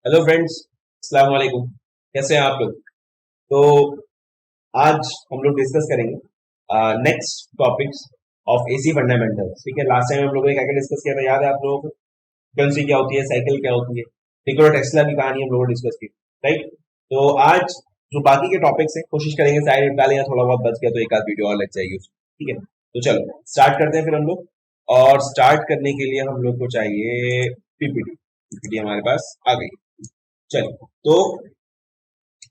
Hello friends, अस्सलाम वालेकुम। कैसे हैं आप लोग? तो आज हम लोग डिस्कस करेंगे next topics of AC fundamentals. ठीक है, लास्ट टाइम हम लोगों ने क्या क्या डिस्कस किया था, याद है आप लोगों को? फ्रीक्वेंसी क्या होती है, साइकिल क्या होती है, निकोला टेस्ला की कहानी हम लोगों ने डिस्कस की, राइट? तो आज जो बाकी के टॉपिक्स हैं कोशिश करेंगे साइड निपटा लें, या थोड़ा बहुत बच गया तो एक आध वीडियो और लग जाएगी उसमें। ठीक है, तो चलो स्टार्ट करते हैं फिर हम लोग। और स्टार्ट करने के लिए हम लोग को चाहिए पीपीटी। पीपीटी हमारे पास आ गई। चलिए, तो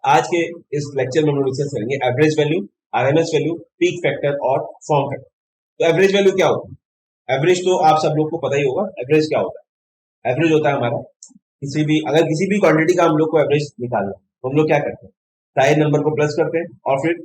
आज के इस लेक्चर में हम लोग डिस्कस करेंगे average value, RMS value, peak factor और फॉर्म फैक्टर। तो एवरेज वैल्यू क्या होता है? एवरेज तो आप सब लोग को पता ही होगा। एवरेज क्या होता है? एवरेज होता है हमारा किसी भी क्वांटिटी का हम लोग को एवरेज निकालना है, तो हम लोग क्या करते हैं, सारे नंबर को प्लस करते हैं और फिर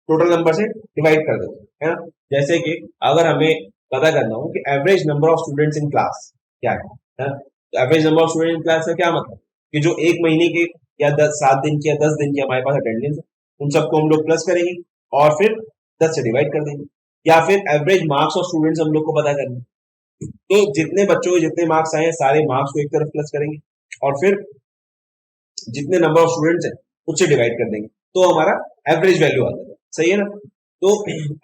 टोटल नंबर से डिवाइड कर देते हैं, है ना? जैसे कि अगर हमें पता करना हो कि average number of students in class क्या है, तो average number of student in class का क्या मतलब कि जो एक महीने के या 7 दिन की या 10 दिन की हमारे पास अटेंडेंस है, उन सबको हम लोग प्लस करेंगे और फिर 10 से डिवाइड कर देंगे। या फिर एवरेज मार्क्स ऑफ स्टूडेंट्स हम लोग को पता करना है, तो जितने बच्चों के जितने मार्क्स आए हैं सारे मार्क्स को एक तरफ प्लस करेंगे और फिर जितने नंबर ऑफ स्टूडेंट्स हैं उससे डिवाइड कर देंगे, तो हमारा एवरेज वैल्यू आ जाएगा। सही है ना? तो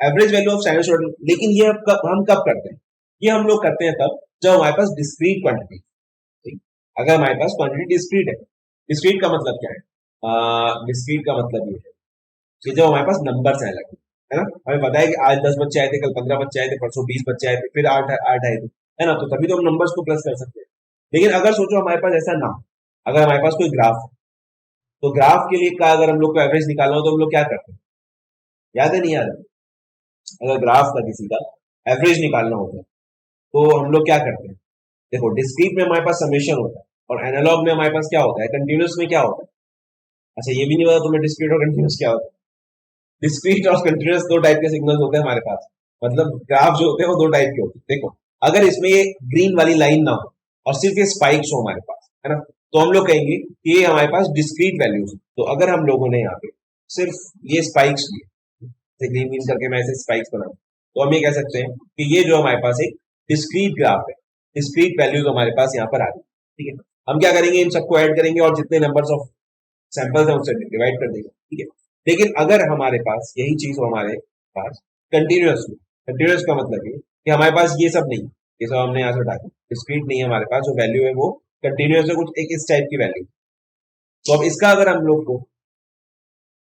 average value of standard student, लेकिन ये हम कब करते हैं? ये हम लोग करते हैं तब जब हमारे पास डिस्क्रीट क्वांटिटी। अगर हमारे पास क्वांटिटी डिस्क्रीट है, डिस्क्रीट का मतलब क्या है? डिस्क्रीट का मतलब ये है कि जब हमारे पास नंबर्स आए लगे, है ना? हमें पता है कि आज 10 बच्चे आए थे, कल 15 बच्चे आए थे, परसों 20 बच्चे आए थे, फिर आठ आठ आए थे, है ना? तो तभी तो हम नंबर्स को प्लस कर सकते हैं। लेकिन अगर सोचो हमारे पास ऐसा ना हो, अगर हमारे पास कोई ग्राफ है, तो ग्राफ के लिए का अगर हम लोग को एवरेज निकालना हो तो हम लोग क्या करते हैं? याद है नहीं याद है? अगर ग्राफ का किसी का एवरेज निकालना होता है तो हम लोग क्या करते हैं? देखो, डिस्क्रीट में हमारे पास समेशन होता है और एनालॉग में हमारे पास क्या होता है, कंटिन्यूस में क्या होता है? अच्छा, ये भी नहीं पता तुम्हें डिस्क्रीट और कंटिन्यूस क्या होता है? डिस्क्रीट और कंटिन्यूस दो टाइप के सिग्नल्स होते हैं हमारे पास। मतलब ग्राफ जो होते हैं वो दो टाइप के होते हैं। देखो, अगर इसमें ये ग्रीन वाली लाइन ना हो और सिर्फ ये स्पाइक्स हो हमारे पास, है ना, तो हम लोग कहेंगे कि ये हमारे पास डिस्क्रीट वैल्यूज। तो अगर हम लोगों ने यहाँ पे सिर्फ ये स्पाइक्स लिए, ग्रीन ग्रीन करके मैं ऐसे स्पाइक्स बनाऊं, तो हम ये कह सकते हैं कि ये जो हमारे पास एक डिस्क्रीट ग्राफ है, डिस्क्रीट वैल्यूज हमारे पास यहाँ पर आ गई। ठीक है, हम क्या करेंगे, इन सबको ऐड करेंगे और जितने नंबर्स ऑफ सैंपल्स है उससे डिवाइड कर देंगे। ठीक है, लेकिन अगर हमारे पास यही चीज हो हमारे पास कंटिन्यूस में, कंटिन्यूस का मतलब ये कि हमारे पास ये सब नहीं, ये सब हमने यहाँ से हटा दिया, डिस्क्रीट नहीं है हमारे पास, जो वैल्यू है वो कंटिन्यूस है, कुछ एक इस टाइप की वैल्यू। तो अब इसका अगर हम लोग को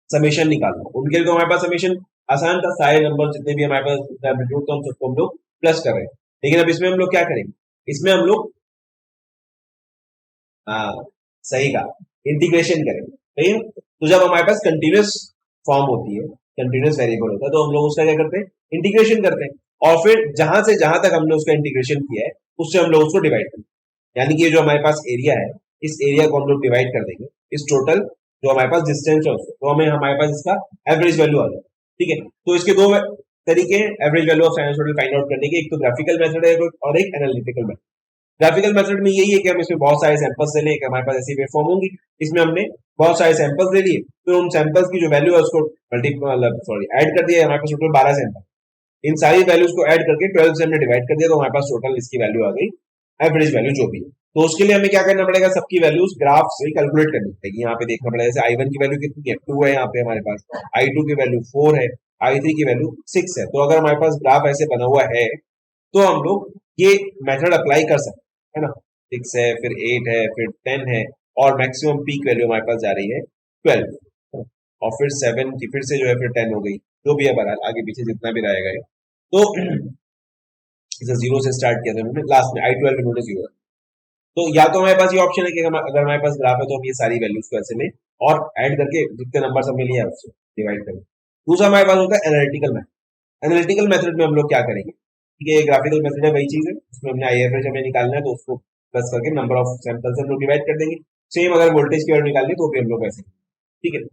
समेशन निकालना हो, उनके लिए तो हमारे पास समेशन आसान था, सारे नंबर जितने भी हमारे पास एम्पलीट्यूड तो हम सबको हम लोग प्लस कर रहे हैं। लेकिन अब इसमें हम लोग क्या करेंगे, इसमें हम लोग, हाँ सही कहा, इंटीग्रेशन करेंगे। सही है? तो जब हमारे पास कंटिन्यूस फॉर्म होती है, कंटिन्यूस वेरिएबल होता है, तो हम लोग उसका क्या करते हैं, इंटीग्रेशन करते हैं और फिर जहां से जहां तक हमने उसका इंटीग्रेशन किया है उससे हम लोग उसको डिवाइड करते हैं। यानी कि ये जो हमारे पास एरिया है, इस एरिया को हम लोग डिवाइड कर देंगे इस टोटल जो हमारे पास डिस्टेंस है उससे, तो हमें हमारे पास इसका एवरेज वैल्यू आ जाए। ठीक है, तो इसके दो तरीके हैं average value of sinusoidal find out करने के, एक तो ग्राफिकल मेथड है और एक एनालिटिकल मेथड। ग्राफिकल मेथड में यही है कि हम इसमें बहुत सारे सैंपल्स ले लें, हमारे पास ऐसी वेव फॉर्म होंगी, इसमें हमने बहुत सारे सैंपल्स ले लिए, फिर उन सैंपल्स की जो वैल्यू है उसको ऐड कर दिया, हमारे पास टोटल 12 सैंपल, इन सारी वैल्यूज को ऐड करके 12 से हमने डिवाइड कर दिया, तो हमारे पास टोटल इसकी वैल्यू आ गई, एवरेज वैल्यू जो भी है। तो उसके लिए हमें क्या करना पड़ेगा, सबकी वैल्यूज ग्राफ से कैलकुलेट करनी पड़ेगी। यहाँ पे देखना पड़ेगा, जैसे I1 की वैल्यू कितनी है, 2 है यहाँ पे हमारे पास, I2 की वैल्यू 4 है, I3 की वैल्यू 6 है। तो अगर हमारे पास ग्राफ ऐसे बना हुआ है तो हम लोग ये मेथड अप्लाई कर सकते हैं, है ना? 6 है, फिर 8 है, फिर 10 है, और मैक्सिमम पीक वैल्यू हमारे पास जा रही है 12, और फिर 7 की फिर से जो है फिर 10 हो गई, जो भी है बहरहाल आगे पीछे जितना भी रहेगा ये। तो इसे 0 से स्टार्ट किया था हमने, लास्ट में I12 इन्होंने 0 है। तो या तो हमारे पास ये ऑप्शन है कि अगर हमारे पास ग्राफ है तो हम ये सारी वैल्यूज को ऐसे लें और ऐड करके जितने नंबर हमने लिया है उससे डिवाइड करें। दूसरा हमारे पास होता है एनालिटिकल मेथड। एनालिटिकल मेथड में हम लोग क्या करेंगे, ठीक है, ग्राफिकल मेथड है, वही चीज है, उसमें हमने आई एवरेज हमें निकालना है तो उसको प्लस करके नंबर ऑफ सैंपल से हम लोग डिवाइड कर देंगे। सेम अगर वोल्टेज की वैल्यू निकालनी तो भी हम लोग वैसे, ठीक है।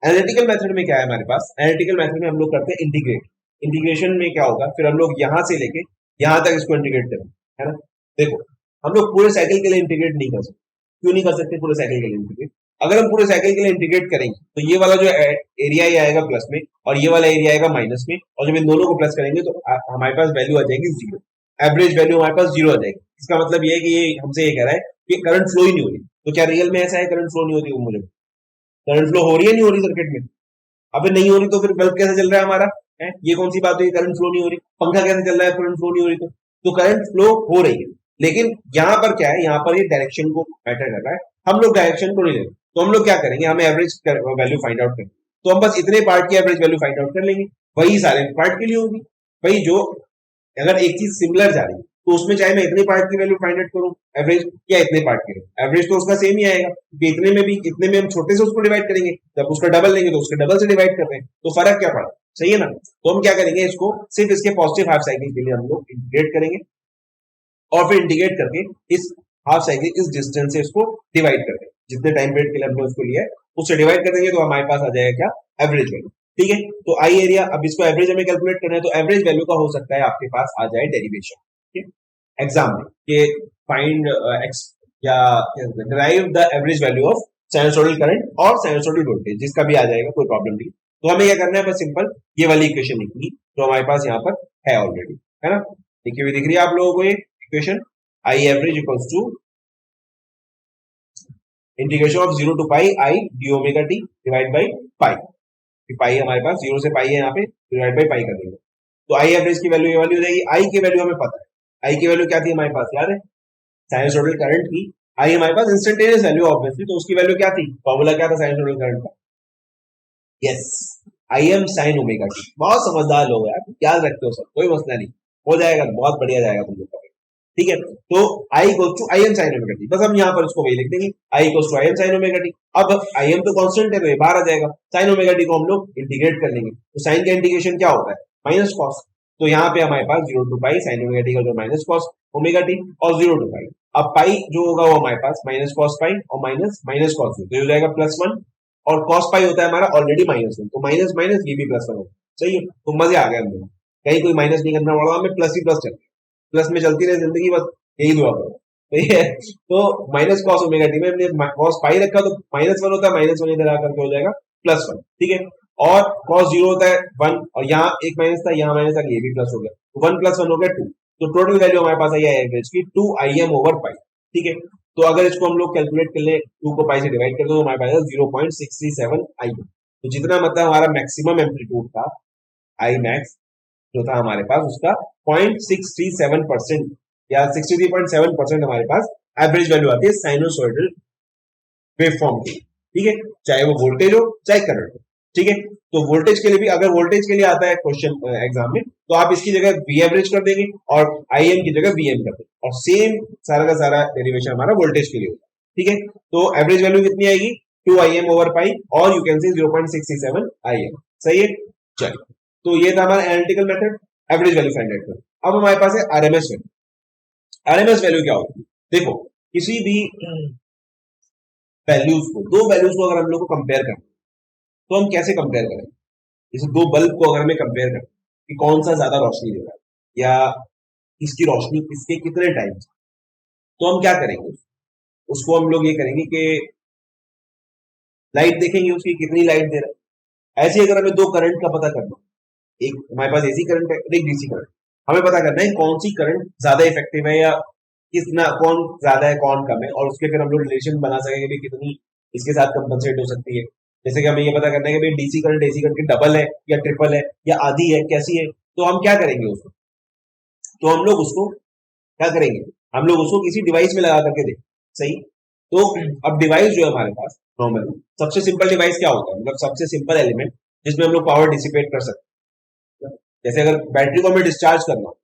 एनालिटिकल मेथड में क्या है हमारे पास, एनालिटिकल मेथड में हम लोग करते हैं इंटीग्रेट। इंटीग्रेशन में क्या होगा, फिर हम लोग यहाँ से लेके यहाँ तक इसको इंटीग्रेट करेंगे, है ना? देखो, हम लोग पूरे साइकिल के लिए इंटीग्रेट नहीं कर सकते। क्यों नहीं कर सकते पूरे साइकिल के लिए इंटीग्रेट? अगर हम पूरे साइकिल के लिए इंटीग्रेट करेंगे तो ये वाला जो एरिया ही आएगा प्लस में और ये वाला एरिया आएगा माइनस में, और जब इन दोनों को प्लस करेंगे तो हमारे पास वैल्यू आ जाएगी 0, एवरेज वैल्यू हमारे पास 0 आ जाएगी। इसका मतलब ये है कि ये हमसे ये कह रहा है कि करंट फ्लो ही नहीं हो रही, तो क्या रियल में ऐसा है करंट फ्लो नहीं होती वो मुझे, करंट फ्लो हो रही है नहीं हो रही सर्किट में? अबे नहीं हो रही तो फिर बल्ब कैसे चल रहा है हमारा? है ये कौन सी बात हुई, करंट फ्लो नहीं हो रही? पंखा कैसे चल रहा है करंट फ्लो नहीं हो रही? तो करंट फ्लो हो रही है, लेकिन यहाँ पर क्या है, यहाँ पर ये डायरेक्शन को मैटर कर रहा है, हम लोग डायरेक्शन को नहीं लेंगे। तो हम लोग क्या करेंगे, हमें एवरेज वैल्यू फाइंड आउट करनी, तो हम बस इतने पार्ट की एवरेज वैल्यू फाइंड आउट कर लेंगे, वही सारे पार्ट के लिए होगी। भाई जो अगर एक चीज सिमिलर जा रही है तो उसमें चाहे मैं इतने पार्ट की वैल्यू फाइंड आउट करूं एवरेज या इतने पार्ट की, एवरेज तो उसका सेम ही आएगा, क्योंकि इतने में भी, इतने में हम छोटे से उसको डिवाइड करेंगे, जब उसका डबल लेंगे तो उसके डबल से डिवाइड कर रहे हैं, तो फर्क क्या पड़ा? सही है ना? तो हम क्या करेंगे, इसको सिर्फ इसके पॉजिटिव हाफ साइकिल के लिए हम लोग इंटीग्रेट करेंगे, और फिर इंटीग्रेट करके इस हाफ साइकिल इस डिस्टेंस से इसको डिवाइड कर देंगे, जितने टाइम पीरियड के लिए हमने उसको लिया है उससे डिवाइड कर देंगे, तो हमारे पास आ जाएगा क्या, एवरेज वैल्यू। ठीक है, तो आई एरिया, अब इसको एवरेज हमें कैलकुलेट करना है, तो एवरेज वैल्यू का हो सकता है आपके पास आ जाए डेरिवेशन एग्जाम में कि फाइंड एक्स या derive the average value of sinusoidal current और साइनसोइडल वोल्टेज, जिसका भी आ जाएगा कोई प्रॉब्लम नहीं। तो हमें क्या करना है, बस सिंपल ये वाली इक्वेशन लिखनी जो हमारे पास यहाँ पर है ऑलरेडी, है ना? लिखी हुई दिख रही है आप लोगों को ये equation, I average equals to integration of 0 to pi I d omega t divide by pi, pi हमारे पास 0 से पाई है, यहाँ पे डिवाइड बाई पाई कर देंगे, तो आई एवरेज की वैल्यू ये वाली हो जाएगी। आई की वैल्यू हमें पता है, आई की वैल्यू क्या थी हमारे पास, याद है? साइनसोइडल करंट की आई हमारे पास इंस्टेंटेनियस वैल्यू ऑब्वियसली, तो उसकी वैल्यू क्या थी, फॉर्मूला क्या था साइनसोइडल करंट का? यस, आई एम साइन ओमेगा टी। बहुत समझदार लोग यार, याद रखते हो सब, कोई मसला नहीं, हो जाएगा, बहुत बढ़िया जाएगा तुम लोग का। ठीक है, तो I equal to I m sine omega t, बस हम यहाँ पर उसको वही लिख देंगे, I equal to I m sine omega t. अब आई एम तो कांस्टेंट है तो ये बाहर आ जाएगा, साइन ओमेगा टी को हम लोग इंटीग्रेट कर लेंगे, तो साइन का इंटीग्रेशन क्या होता है, माइनस कॉस, तो यहाँ पे हमारे पास 0 to pi sine omega t का जो माइनस कॉस ओमेगा टी और 0 टू पाई, अब पाई जो होगा वो हमारे पास माइनस कॉस पाई और माइनस माइनस कॉस, तो हो जाएगा +1, और कॉस पाई होता है हमारा ऑलरेडी -1, तो माइनस माइनस ये भी +1 होगा। सही है, तो मजे आ गए हम लोग, कहीं कोई माइनस नहीं करना पड़ा, हमें प्लस ही प्लस चल, प्लस में चलती रहे जिंदगी, बस यही दुआ करो। सही है, तो माइनस कॉस ओमेगा टी में हमने कॉस पाई रखा तो -1 होता है, -1 इधर आकर के हो जाएगा +1। ठीक है, और कॉस 0 होता है 1, और यहाँ एक माइनस था, यहाँ माइनस था, ये भी प्लस हो गया, तो 1 + 1 हो गया 2, तो टोटल वैल्यू हमारे पास आई है एवरेज की 2 IM ओवर पाई। ठीक है, तो अगर इसको हम लोग कैलकुलेट कर ले, 2 को पाई से डिवाइड कर दो, तो हमारे पास 0.637 IM, तो जितना मतलब हमारा मैक्सिमम एम्पलीट्यूड था, आई मैक्स जो था हमारे पास, उसका 0.637% या 63.7% हमारे पास एवरेज वैल्यू आती है साइनोसॉइडल वेवफॉर्म की। ठीक है, चाहे वो वोल्टेज हो चाहे करंट हो। ठीक है, तो वोल्टेज के लिए भी, अगर वोल्टेज के लिए आता है क्वेश्चन एग्जाम में, तो आप इसकी जगह वी एवरेज कर देंगे और आई एम की जगह वी एम कर देंगे, और सेम सारा का सारा डेरिवेशन हमारा वोल्टेज के लिए होगा। ठीक है, तो एवरेज वैल्यू कितनी आएगी, 2 IM ओवर पाई, और यू कैन से 0.67 IM। सही है, चलिए, तो ये था हमारा analytical method, average value find out. अब हमारे पास है आरएमएस वैल्यू। आरएमएस वैल्यू क्या होती है, देखो किसी भी वैल्यूज को, दो वैल्यूज को अगर हम लोग को कंपेयर करें, तो हम कैसे कंपेयर करें, जैसे दो बल्ब को अगर हमें कंपेयर करें कि कौन सा ज्यादा रोशनी दे रहा है या इसकी रोशनी इसके कितने टाइम, तो हम क्या करेंगे, उसको हम लोग ये करेंगे कि लाइट देखेंगे उसकी कितनी लाइट दे रहा है। ऐसे अगर हमें दो करंट का पता करना, एक हमारे पास एसी करंट है, एक डीसी करंट, हमें पता करना है कौन सी करंट ज्यादा इफेक्टिव है या कितना, कौन ज्यादा है कौन कम है, और उसके फिर हम लोग रिलेशन बना सकेंगे भी कितनी इसके साथ कंपनसेट हो सकती है। जैसे कि हमें ये पता करना है कि भाई डीसी करंट एसी करंट की डबल है या ट्रिपल है या आधी है, कैसी है, तो हम क्या करेंगे उसको, तो हम लोग उसको क्या करेंगे, हम लोग उसको किसी डिवाइस में लगा करके देखें। सही, तो अब डिवाइस जो है हमारे पास नॉर्मल सबसे सिंपल डिवाइस क्या होता है, मतलब सबसे सिंपल एलिमेंट जिसमें हम लोग पावर डिसिपेट कर सकते हैं। जैसे अगर बैटरी को हमें डिस्चार्ज करना हो,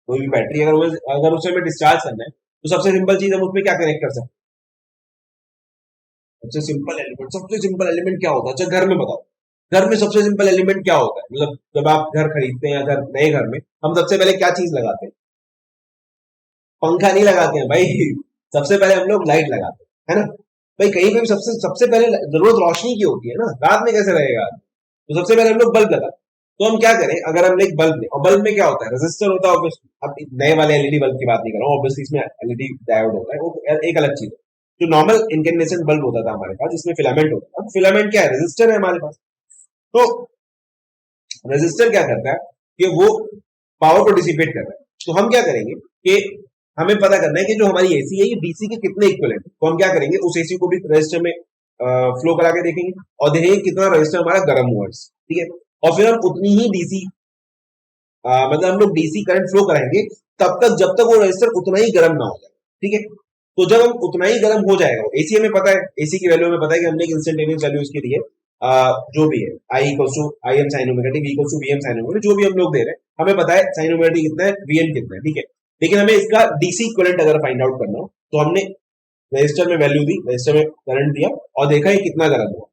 कोई भी बैटरी अगर उसे हमें डिस्चार्ज करना है, तो सबसे सिंपल चीज हम उसमें क्या कनेक्ट कर सकते हैं, सबसे सिंपल एलिमेंट क्या होता है, अच्छा घर में बताओ, घर में सबसे सिंपल एलिमेंट क्या होता है, मतलब जब आप घर खरीदते हैं, अगर नए घर में हम सबसे पहले क्या चीज लगाते हैं, पंखा नहीं लगाते हैं भाई, सबसे पहले हम लोग लाइट लगाते हैं, है ना? भाई कहीं पे भी सबसे सबसे पहले जरूरत रोशनी की होती है ना, रात में कैसे रहेगा, तो सबसे पहले हम लोग बल्ब लगाते हैं। तो हम क्या करें, अगर हमने एक बल्ब ले, और बल्ब में क्या होता है, रेजिस्टर होता है ऑब्वियसली, अब नए वाले एलईडी बल्ब की बात नहीं कर रहा हूँ, ऑब्वियसली इसमें एलईडी डायोड होता है, वो एक अलग चीज है। जो नॉर्मल इनकैंडेसेंट बल्ब होता था हमारे पास, जिसमें फिलामेंट होता है, अब फिलामेंट क्या है, रेजिस्टर है हमारे पास। तो रेजिस्टर क्या करता है कि वो पावर को डिसिपेट कर रहा है, तो हम क्या करेंगे कि हमें पता करना है कि जो हमारी एसी है ये डीसी के कितने इक्विवेलेंट, तो हम क्या करेंगे उस एसी को भी रजिस्टर में फ्लो करा के देखेंगे और देखेंगे कितना रजिस्टर हमारा गर्म हुआ है, ठीक है। और फिर हम उतनी ही डीसी मतलब हम लोग डीसी करंट फ्लो कराएंगे तब तक जब तक वो रजिस्टर उतना ही गर्म ना हो जाए, ठीक है। तो जब हम उतना ही गर्म हो जाएगा, एसी हमें पता है, एसी की वैल्यू हमें पता है कि हमने एक इंस्टेंटेनियस वैल्यू इसके लिए जो भी है I equals to I m sine omega t, V equals to V m sine omega t, जो भी हम लोग दे रहे हैं हमें पता है साइन ओमेगा टी कितना है, वी एम कितना है, ठीक है। लेकिन हमें इसका डीसी इक्विवेलेंट अगर फाइंड आउट करना हो तो हमने रजिस्टर में वैल्यू दी, रजिस्टर में करंट दिया और देखा ये कितना गर्म हुआ,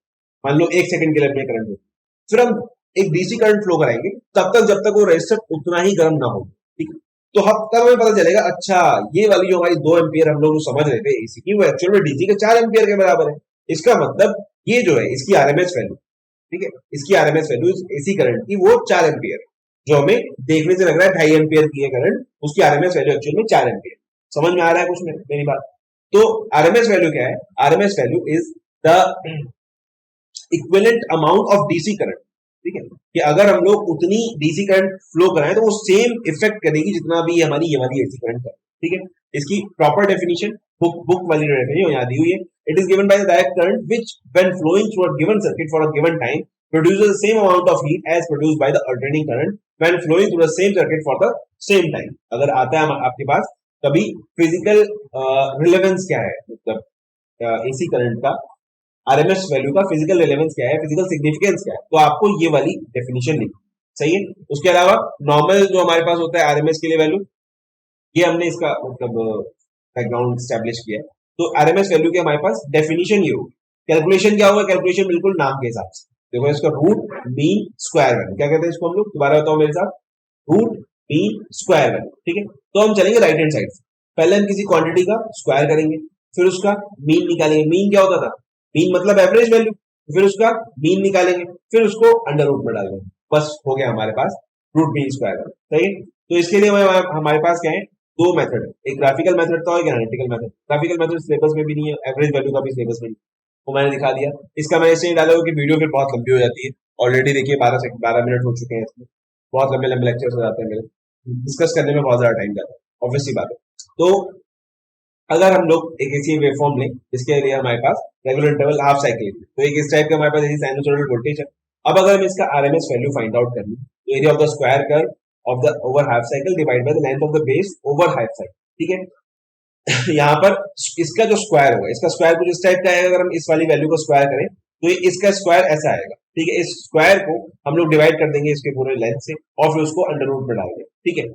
मान लो 1 सेकंड के लिए अपने करंट दिया, फिर हम एक डीसी करंट फ्लो कराएंगे तब तक जब तक वो रजिस्टर उतना ही गर्म ना हो, ठीक है। तो हम तब हमें पता चलेगा अच्छा ये वाली जो हमारी 2 एम्पियर हम लोग जो समझ रहे थे एसी की वो एक्चुअल में डीसी के 4 एम्पियर के बराबर है। इसका मतलब ये जो है इसकी आरएमएस वैल्यू, ठीक है, इसकी आरएमएस वैल्यू एसी करंट की वो 4 एम्पियर, जो हमें देखने से लग रहा है 2.5 एम्पियर की है करंट, उसकी आरएमएस वैल्यू एक्चुअल में 4 एम्पियर। समझ में आ रहा है कुछ मेरी बात? तो आरएमएस वैल्यू क्या है? RMS value is the equivalent amount of DC current, ठीक है, कि अगर हम लोग उतनी डीसी करंट फ्लो कराएं तो वो सेम इफेक्ट करेगी जितना भी हमारी ये वाली एसी करंट है, ठीक है। इसकी प्रॉपर डेफिनेशन बुक वाली डेफिनेशन यहाँ दी हुई है। It is given by the direct current which when flowing through a given circuit for a given time produces the same amount of heat as produced by the alternating current when flowing through the same circuit for the same time। अगर आता है आपके पास कभी physical relevance क्या है, मतलब AC current का RMS value का फिजिकल रिलेवेंस क्या है, फिजिकल सिग्निफिकेंस क्या है, तो आपको ये वाली डेफिनेशन लिखी, सही है। उसके अलावा नॉर्मल जो हमारे पास होता है आरएमएस के लिए वैल्यू, ये हमने इसका मतलब बैकग्राउंड स्टैब्लिश किया है। तो आरएमएस वैल्यू की हमारे पास डेफिनेशन ये होगी। कैलकुलेशन क्या होगा? कैलकुलेशन बिल्कुल नाम के हिसाब से देखो, इसका रूट मीन स्क्वायर वैल्यू क्या कहते हैं इसको हम लोग, दोबारा बताओ मेरे साथ, रूट मीन स्क्वायर वैल्यू, ठीक है। तो हम चलेंगे राइट हैंड साइड से, पहले हम किसी क्वांटिटी का स्क्वायर करेंगे, फिर उसका मीन निकालेंगे। मीन क्या होता था? मीन मतलब एवरेज वैल्यू, फिर उसका मीन निकालेंगे, फिर उसको अंडर रूट में डालेंगे, बस हो गया हमारे पास रूट मीन स्क्वायर वैल्यू, सही है। तो इसके लिए हमारे पास क्या है, दो मेथड है, एक ग्राफिकल मेथड था और एक analytical method. Graphical method syllabus में भी नहीं है, एवरेज वैल्यू का भी सिलेबस में नहीं, वो मैंने दिखा दिया। इसका मैं इसलिए डाला कि वीडियो फिर बहुत लंबी हो जाती है, ऑलरेडी देखिए 12 मिनट हो चुके हैं इसमें, बहुत लंबे लंबे लेक्चर्स हो जाते हैं मेरे, डिस्कस करने में बहुत ज्यादा टाइम जाता है, ऑब्वियसली बात है। तो अगर हम लोग एक ऐसी वेवफॉर्म लें जिसके लिए हमारे पास रेगुलर इंटरवल हाफ साइकिल, तो एक इस टाइप का हमारे पास ऐसी साइनसोइडल वोल्टेज है। अब अगर हम इसका आरएमएस वैल्यू फाइंड आउट करनी, तो area of the square curve of the over half cycle divide by the length of the base over half cycle, ठीक है। यहाँ पर इसका जो स्क्वायर होगा, इसका स्क्वायर कुछ इस टाइप का है, अगर हम इस वाली वैल्यू को स्क्वायर करें तो इसका स्क्वायर ऐसा आएगा, ठीक है। इस स्क्वायर को हम लोग डिवाइड कर देंगे इसके पूरे लेंथ से और फिर उसको अंडर रूट में डालेंगे, ठीक है।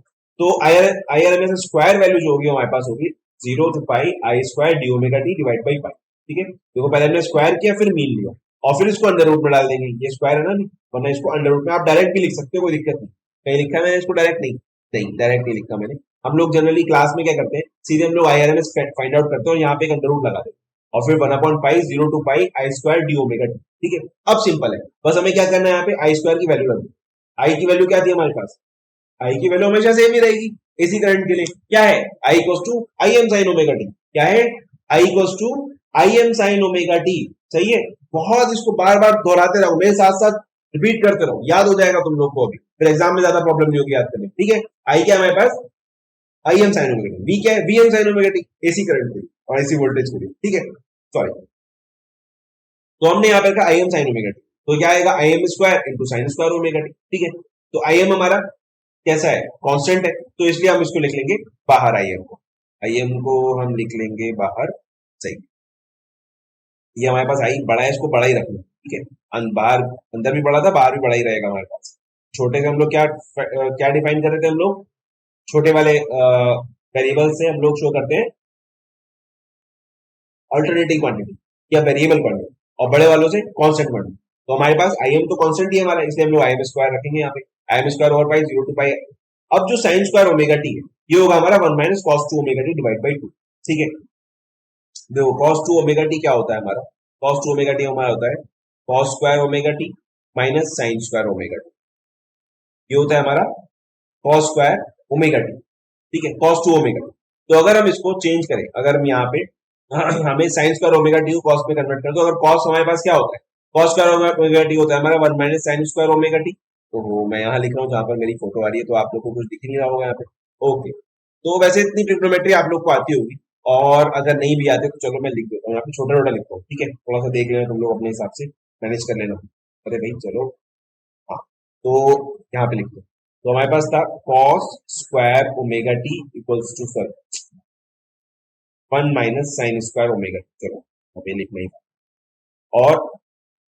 तो I R M S square value जो होगी हमारे पास होगी 0 to pi I square d omega t divide by pi, ठीक है। देखो पहले हमने स्क्वायर किया, फिर मीन लिया और फिर इसको अंडर रूट में डाल देंगे, ये स्क्वायर है ना, नहीं, वरना इसको अंडर रूट में आप डायरेक्ट भी लिख सकते हो, कोई दिक्कत नहीं। कहीं लिखा है मैंने इसको डायरेक्ट? नहीं, नहीं डायरेक्ट नहीं लिखा मैंने। हम लोग जनरली क्लास में क्या करते हैं, सीधे हम लोग I R M S find out करते हैं और यहाँ पे एक अंडर रूट लगा देते हैं और फिर 1/पाई 0 to pi I square d omega t, ठीक है। अब सिंपल है, बस हमें क्या करना है, यहाँ पे आई स्क्वायर की वैल्यू रखनी। आई की वैल्यू क्या थी हमारे पास? आई की वैल्यू हमेशा सेम ही रहेगी एसी करंट के लिए, क्या है? I equals to I m sine omega t, क्या है? I equals to I m sine omega t, सही है। बहुत इसको बार बार दोहराते रहो, मेरे साथ साथ रिपीट करते रहो, याद हो जाएगा तुम लोग को, अभी फिर एग्जाम में ज्यादा प्रॉब्लम नहीं होगी याद करने, ठीक है। आई क्या है हमारे पास? I m sine omega t. V क्या है? V m sine omega t, AC current के लिए और एसी वोल्टेज के लिए, ठीक है। सॉरी, तो हमने यहाँ पे रखा आई एम साइन ओमेगा टी, तो क्या आएगा? आई m square into sine square omega t, ठीक है। तो आई एम हमारा कैसा है? कांस्टेंट है, तो इसलिए हम इसको लिख लेंगे बाहर, आई एम को हम लिख लेंगे बाहर, सही। ये हमारे पास आई बड़ा है, इसको बड़ा ही रखना, ठीक है। बाहर अंदर भी बड़ा था, बाहर भी बड़ा ही रहेगा हमारे पास। छोटे से हम लोग क्या क्या डिफाइन कर रहे थे हम लोग? छोटे वाले वेरिएबल से हम लोग शो करते हैं अल्टरनेटिंग क्वांटिटी या वेरिएबल क्वांटिटी, और बड़े वालों से कांस्टेंट क्वांटिटी। तो हमारे पास आई एम तो कांस्टेंट ही है हमारा, इसलिए हम लोग आई एम स्क्वायर रखेंगे यहाँ पे, आई m square over pi 0 to पाई। अब जो साइन स्क्वायर ओमेगा टी है ये होगा हमारा 1 minus cos 2 omega t divide by 2, ठीक है। देखो cos 2 ओमेगा टी क्या होता है हमारा? cos 2 ओमेगा टी हमारा होता है cos square omega T minus sine square omega t, ये होता है हमारा cos स्क्वायर ओमेगा टी, ठीक है, cos 2 ओमेगा टी। तो अगर हम इसको चेंज करें, अगर हम यहाँ पे हमें साइन स्क्वायर ओमेगा टी को cos में कन्वर्ट करें, तो अगर cos हमारे पास क्या होता है? cos स्क्वायर ओमेगा टी होता है हमारा 1 minus sine square omega T. तो मैं यहाँ लिख रहा हूँ जहां पर मेरी फोटो आ रही है, तो आप लोग को कुछ दिख नहीं रहा होगा यहाँ पे, ओके। तो वैसे इतनी ट्रिग्नोमेट्री आप लोग को आती होगी, और अगर नहीं भी आते तो चलो मैं लिख देता हूँ, यहाँ पे छोटा छोटा लिखता हूँ, ठीक है, थोड़ा सा देख लेना तुम लोग अपने हिसाब से मैनेज कर लेना। अरे भाई चलो, हाँ, तो यहाँ पे लिखते हैं। तो हमारे पास था cos square omega t equals to sir 1 - sin² omega, चलो अभी लिखना ही था। और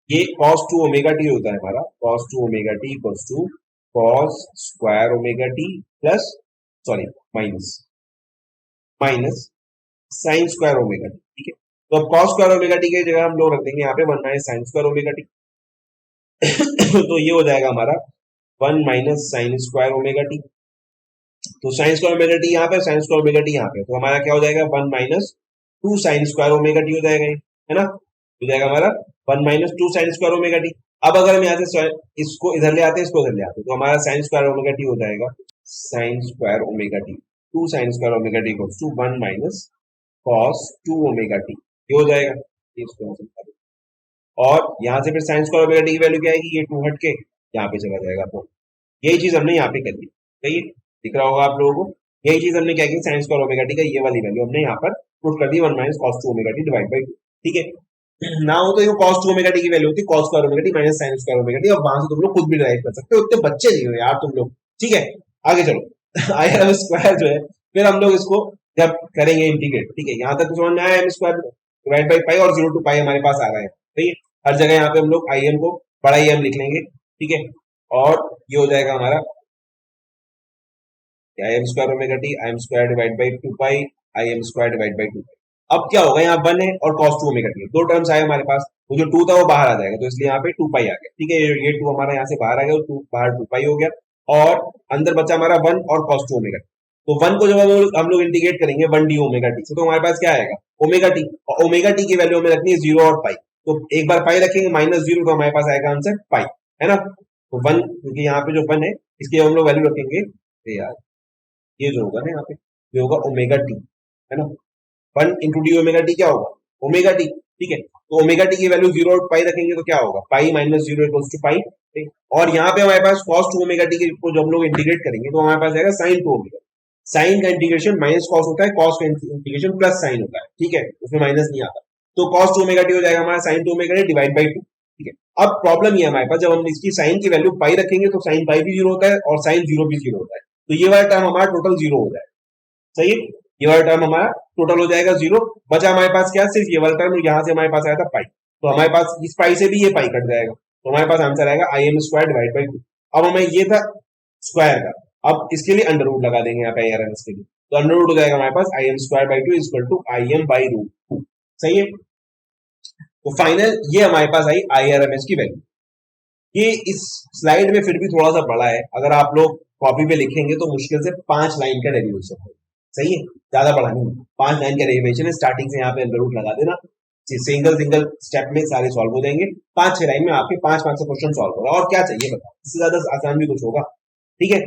ये cos 2 ओमेगा टी होता है हमारा, cos 2 omega t equals to cos square omega t plus, sorry, minus minus sine square omega t, ठीक है। तो अब cos स्क्वायर ओमेगा टी की जगह हम लोग रख देंगे यहाँ पे 1 - sin² ओमेगा टी। तो ये हो जाएगा हमारा 1 - sin² ओमेगा टी। तो साइन स्क्वायर ओमेगा टी यहाँ पे, साइन स्क्वायर ओमेगा टी यहाँ पे, तो हमारा क्या हो जाएगा 1 - 2 sin² ओमेगा टी हो जाएगा ये, है ना, हो जाएगा हमारा 1 - 2 sin² ओमेगा टी। अब अगर हम यहाँ से इसको इधर ले आते हैं, इसको इधर ले आते हैं, तो हमारा साइन स्क्वायर ओमेगा टी हो जाएगा sine square omega t, 2 sin² omega t equals to 1 - cos 2 omega t, ये हो जाएगा, ये इसको यहाँ से निकाल दो। और यहाँ से फिर साइन स्क्वायर ओमेगा टी की वैल्यू क्या आएगी, ये 2 हट के यहाँ पे चला जाएगा, तो यही चीज हमने यहाँ पे कर दी, सही है, दिख रहा होगा आप लोगों को। यही चीज हमने क्या की, साइन स्क्वायर ओमेगा टी का ये वाली वैल्यू हमने यहाँ पर पुट कर दी 1 - cos 2 omega t divide by 2, ठीक है। ना हो तो ये cos 2 ओमेगा टी की वैल्यू होती है cos square omega T minus sine square omega T, और वहां से तुम लोग खुद भी डिराइव कर सकते हो, उतने बच्चे नहीं हो यार तुम लोग, ठीक है। आगे चलो आई एम स्क्वायर जो है, फिर हम लोग इसको जब करेंगे इंटीग्रेट, ठीक है, यहाँ तक तो समझ में आया, m square divide by pi और 0 to पाई हमारे पास आ रहा है, ठीक है। हर जगह यहाँ पे हम लोग आई एम को बड़ा ही एम लिख लेंगे, ठीक है, और ये हो जाएगा हमारा आई m square omega T, I m square divide by 2 pi, I m square divide by 2। अब क्या होगा, यहाँ 1 है और cos 2 ओमेगा टी, दो टर्म्स आए हमारे पास, वो जो 2 था वो बाहर आ जाएगा, तो इसलिए यहाँ पे 2 पाई आ गया, ठीक है, ये 2 हमारा यहाँ से बाहर आ गया, तो बाहर 2 पाई हो गया, और अंदर बचा हमारा 1 और cos 2 ओमेगा टी। तो 1 को जब हम लोग इंटीग्रेट करेंगे 1 डी ओमेगा टी से, तो हमारे पास क्या आएगा ओमेगा टी, और ओमेगा टी की वैल्यू हमें रखनी है 0 और पाई, तो एक बार पाई रखेंगे -0, तो हमारे पास आएगा आंसर पाई, है ना। तो 1, क्योंकि यहाँ पे जो 1 है इसकी हम लोग वैल्यू रखेंगे, यार ये जो होगा ना यहाँ पे, ये होगा ओमेगा टी, है ना, 1 इंटू डी ओमेगा टी क्या होगा ओमेगा टी, ठीक है। तो ओमेगा टी की वैल्यू 0 और पाई रखेंगे तो क्या होगा पाई -0 इक्वल्स टू पाई, ठीक। और यहाँ पे हमारे पास cos 2 ओमेगा टी को जब हम लोग इंटीग्रेट करेंगे तो हमारे पास आएगा sin 2 ओमेगा। साइन का इंटीग्रेशन माइनस कॉस होता है, कॉस का इंटीग्रेशन प्लस साइन होता है, ठीक है, उसमें माइनस नहीं आता। तो cos 2 ओमेगा टी हो जाएगा हमारा sin 2 omega t divide by 2, ठीक है। अब प्रॉब्लम ये हमारे पास, जब हम इसकी साइन की वैल्यू पाई रखेंगे तो साइन पाई भी 0 होता है और साइन 0 भी 0 होता है, तो ये वाला टर्म हमारा टोटल 0 हो जाएगा, सही है, ये वाला टर्म हमारा टोटल हो जाएगा 0। बचा हमारे पास क्या, सिर्फ ये वाला टर्म, यहाँ से हमारे पास आया था पाई, तो हमारे पास इस पाई से भी ये पाई कट जाएगा, तो हमारे पास आंसर आएगा आई एम स्क्वायर डिवाइड बाई 2। अब हमें ये था स्क्वायर का, अब इसके लिए अंडर रूट लगा देंगे यहाँ पे आई के लिए, तो अंडर रूट हो जाएगा हमारे पास I m square by 2 equal to I m by root 2, सही है। तो फाइनल ये हमारे पास आई IRMS की वैल्यू। ये इस स्लाइड में फिर भी थोड़ा सा बड़ा है, अगर आप लोग कॉपी पे लिखेंगे तो मुश्किल से 5 लाइन का डेरिवेशन है, सही है, ज्यादा बड़ा नहीं, 5 लाइन का डेरिवेशन है, स्टार्टिंग से यहाँ पे अंडर रूट लगा देना, सिंगल सिंगल स्टेप में सारे सॉल्व हो जाएंगे, 5-6 लाइन में आपके 5 मार्क्स का क्वेश्चन सॉल्व होगा, और क्या चाहिए बताओ, इससे ज्यादा आसान भी कुछ होगा, ठीक है।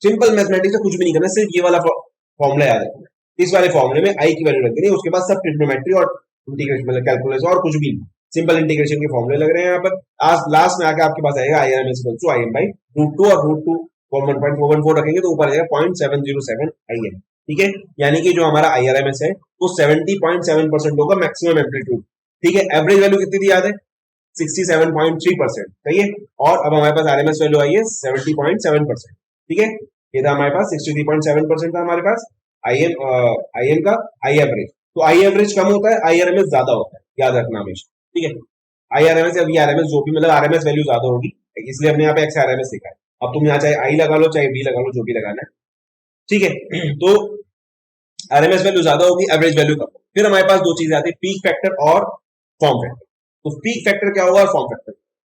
सिंपल मैथमेटिक्स से कुछ भी नहीं करना, सिर्फ ये वाला फॉर्मूला याद रखना, इस वाले फॉर्मूले में आई की वैल्यू रख देनी, उसके बाद सब ट्रिग्नोमेट्री और इंटीग्रेशन मतलब कैलकुलस और कुछ भी नहीं, सिंपल इंटीग्रेशन के फॉर्मूले लग रहे हैं यहाँ पर। आज लास्ट में आके आपके पास आएगा IRMS equal to IM by root 2, और रूट 2 को 1.414 रखेंगे तो ऊपर आएगा 0.707 IM, ठीक है, यानी कि जो हमारा IRMS है वो 70.7% होगा मैक्सिमम एम्पलीट्यूड, ठीक है। एवरेज वैल्यू कितनी थी याद है 67.3%, सही है। और अब हमारे पास RMS वैल्यू आई है 70.7%, ठीक है, ये था हमारे पास 63.7% था हमारे पास IM का आई एवरेज। तो आई एवरेज कम होता है, IRMS ज्यादा होता है, याद रखना हमेशा, ठीक है। IRMS या VRMS जो भी मतलब RMS वैल्यू ज्यादा होगी, इसलिए हमने यहाँ पे XRMS लिखा है। अब तुम यहाँ चाहे आई लगा लो चाहे V लगा लो, जो भी लगाना है, ठीक है। तो RMS वैल्यू ज्यादा होगी, एवरेज वैल्यू कम। फिर हमारे पास दो चीजें आती है, पीक फैक्टर और फॉर्म फैक्टर। तो पीक फैक्टर क्या होगा और फॉर्म फैक्टर,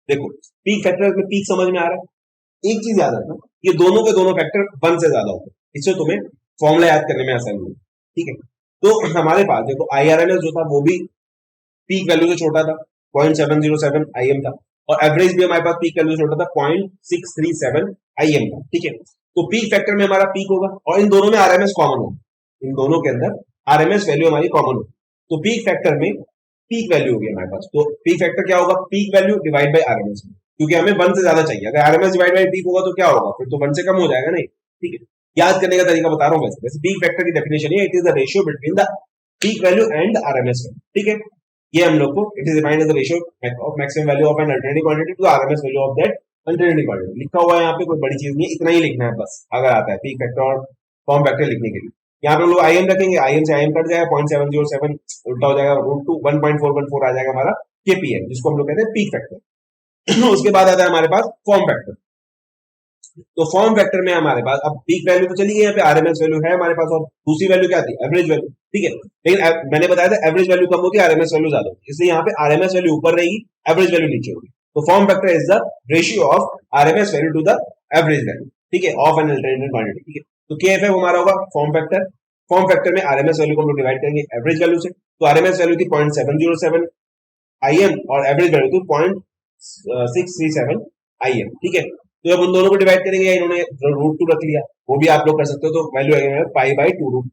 देखो पीक फैक्टर में पीक समझ में आ रहा है, एक चीज याद रखना, ये दोनों के दोनों फैक्टर 1 से ज्यादा होते हैं, इससे तुम्हें फॉर्मूला याद करने में आसानी होगी, ठीक है। तो हमारे पास देखो IRMS जो था वो भी पीक वैल्यू से छोटा था, 0.707 IM था, और एवरेज भी हमारे पास पीक वैल्यू से छोटा था, 0.637 IM था, ठीक है। तो पीक फैक्टर में हमारा पीक होगा, और इन दोनों में RMS कॉमन होगा, इन दोनों के अंदर RMS वैल्यू हमारी कॉमन होगी, तो पीक फैक्टर में पीक वैल्यू होगी हमारे पास। तो पीक फैक्टर क्या होगा, peak value divide by RMS, क्योंकि हमें 1 से ज्यादा चाहिए, अगर RMS डिवाइड बाई पीक होगा तो क्या होगा, फिर तो 1 से कम हो जाएगा नहीं, ठीक है। याद करने का तरीका बता रहा हूँ वैसे पीक फैक्टर की डेफिनेशन है, it is the ratio between the peak value and RMS value. ठीक है, ये हम लोग को it is defined as the ratio of maximum value of an alternative quantity to RMS value of that alternative quantity. लिखा हुआ है यहाँ पे, कोई बड़ी चीज नहीं है, इतना ही लिखना है बस अगर आता है पीक फैक्टर और फॉर्म फैक्टर लिखने के लिए। यहाँ पे हम लोग आईएम रखेंगे, आईएम से आईएम कट जाएगा, 0.707 उल्टा हो जाएगा, रूट टू 1.414 आ जाएगा हमारा केपीएम, जिसको हम लोग कहते हैं पीक फैक्टर। उसके बाद आता है हमारे पास फॉर्म फैक्टर। तो फॉर्म फैक्टर में हमारे पास अब पीक वैल्यू तो चली गई, यहाँ पे आरएमएस वैल्यू है हमारे पास, और दूसरी वैल्यू क्या थी, एवरेज वैल्यू। ठीक है, लेकिन मैंने बताया था एवरेज वैल्यू कम होती है, आरएमएस वैल्यू ज्यादा होती है, इसलिए यहाँ पे आरएमएस वैल्यू ऊपर रहेगी, एवरेज वैल्यू नीचे होगी। तो form factor is the ratio of RMS value to the average value. ठीक है, ऑफ एन अल्टरनेटिव क्वांटिटी। ठीक है, तो केएफएफ हमारा होगा फॉर्म फैक्टर। फॉर्म फैक्टर में आरएमएस वैल्यू को हम लोग डिवाइड करेंगे एवरेज वैल्यू से। तो आरएमएस वैल्यू थी 0.707 आईएम और एवरेज वैल्यू थी 0.637 आईएम। ठीक है, तो जब उन दोनों को डिवाइड करेंगे, इन्होंने रूट टू रख लिया, वो भी आप लोग कर सकते हो, तो वैल्यू आएगा पाई बाई टू रूट,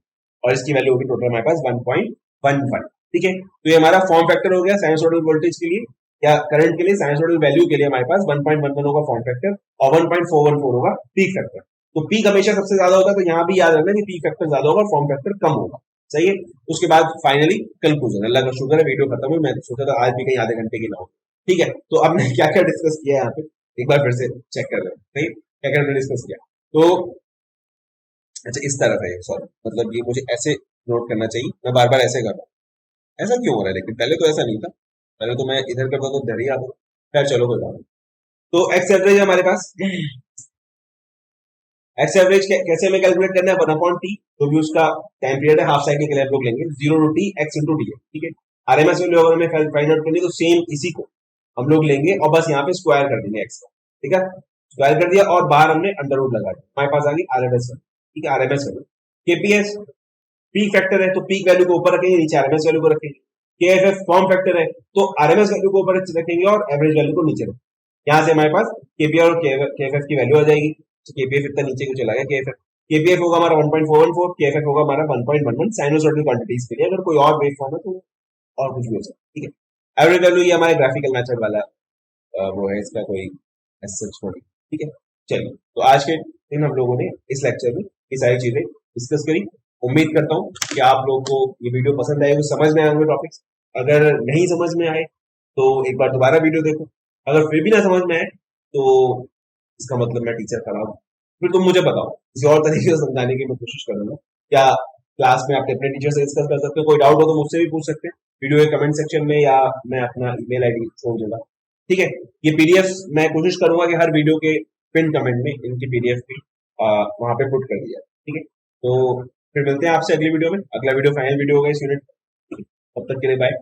और इसकी वैल्यू होगी टोटल हमारे पास 1.11। ठीक है, तो ये हमारा फॉर्म फैक्टर हो गया साइनसोइडल वोल्टेज के लिए या करंट के लिए, साइनसोइडल वैल्यू के लिए हमारे पास 1.11 होगा फॉर्म फैक्टर और 1.414 होगा पीक फैक्टर। तो पीक हमेशा सबसे ज्यादा होता है, तो यहाँ भी याद रखना कि पीक फैक्टर ज्यादा होगा, फॉर्म फैक्टर कम होगा। सही है, उसके बाद फाइनली कंक्लूजन। अल्लाह का शुक्र है वीडियो खत्म हुई, मैं सोचा था आज भी कहीं आधे घंटे की ना हो। ठीक है, तो अब मैं क्या क्या डिस्कस किया यहाँ पे एक बार फिर से चेक कर रहे हैं। सही, क्या क्या डिस्कस किया। तो अच्छा इस तरफ है, सॉरी मतलब ये मुझे ऐसे नोट करना चाहिए, मैं बार बार ऐसे कर रहा हूँ, ऐसा क्यों हो रहा है, लेकिन पहले तो ऐसा नहीं था, पहले तो मैं इधर करता तो इधर ही आता। खैर चलो कोई बात नहीं। तो एक्स एवरेज है हमारे पास, एक्स एवरेज कैसे हमें कैलकुलेट करना है, 1/t, जो भी उसका टाइम पीरियड है हाफ साइकिल के लिए हम लोग लेंगे 0 to t x into d है। ठीक है, आरएमएस वैल्यू अगर हमें फाइंड आउट करनी है तो सेम इसी को हम लोग लेंगे और बस यहाँ पे स्क्वायर कर देंगे एक्स का। ठीक है, स्क्वायर कर दिया और बाहर हमने अंडर रूट लगा दिया, हमारे पास आ गई आरएमएस वैल्यू। ठीक है, RMS value. KPS peak factor है, तो पीक वैल्यू को ऊपर रखेंगे, नीचे आरएमएस वैल्यू को रखेंगे। केएफएफ फॉर्म फैक्टर है, तो आरएमएस वैल्यू को ऊपर रखेंगे और एवरेज वैल्यू को नीचे रखेंगे। यहाँ से हमारे पास केपीआर और केएफएफ की वैल्यू आ जाएगी। केपीएफ इतना नीचे को चला गया, केपीएफ होगा हमारा 1.414, केएफएफ होगा हमारा 1.11 साइनोसॉइडल क्वांटिटीज के लिए। अगर कोई और वेव फॉर्म है तो और कुछ भी हो सकता है। ठीक है, एवरेज वैल्यू ये हमारे ग्राफिकल मेथड वाला वो है, इसका कोई एसएच नहीं। ठीक है, चलिए तो आज के दिन हम लोगों ने इस लेक्चर में ये सारी चीजें डिस्कस करी। उम्मीद करता हूँ कि आप लोगों को ये वीडियो पसंद आएगी, समझ में आए होंगे टॉपिक्स। अगर नहीं समझ में आए तो एक बार दोबारा वीडियो देखो, अगर फिर भी ना समझ में आए तो इसका मतलब मैं टीचर खराब हूँ, फिर तुम मुझे बताओ, किसी और तरीके से समझाने की मैं कोशिश करूंगा। क्या क्लास में आप अपने टीचर से डिस्कस कर सकते हो, कोई डाउट हो तो मुझसे भी पूछ सकते हैं वीडियो के कमेंट सेक्शन में, या मैं अपना ईमेल आईडी छोड़ दूंगा। ठीक है, ये पीडीएफ मैं कोशिश करूंगा कि हर वीडियो के पिन कमेंट में इनकी पीडीएफ भी वहां पे पुट कर दिया। ठीक है, तो फिर मिलते हैं आपसे अगली वीडियो में, अगला वीडियो फाइनल वीडियो होगा इस यूनिट। तब तक के लिए बाय।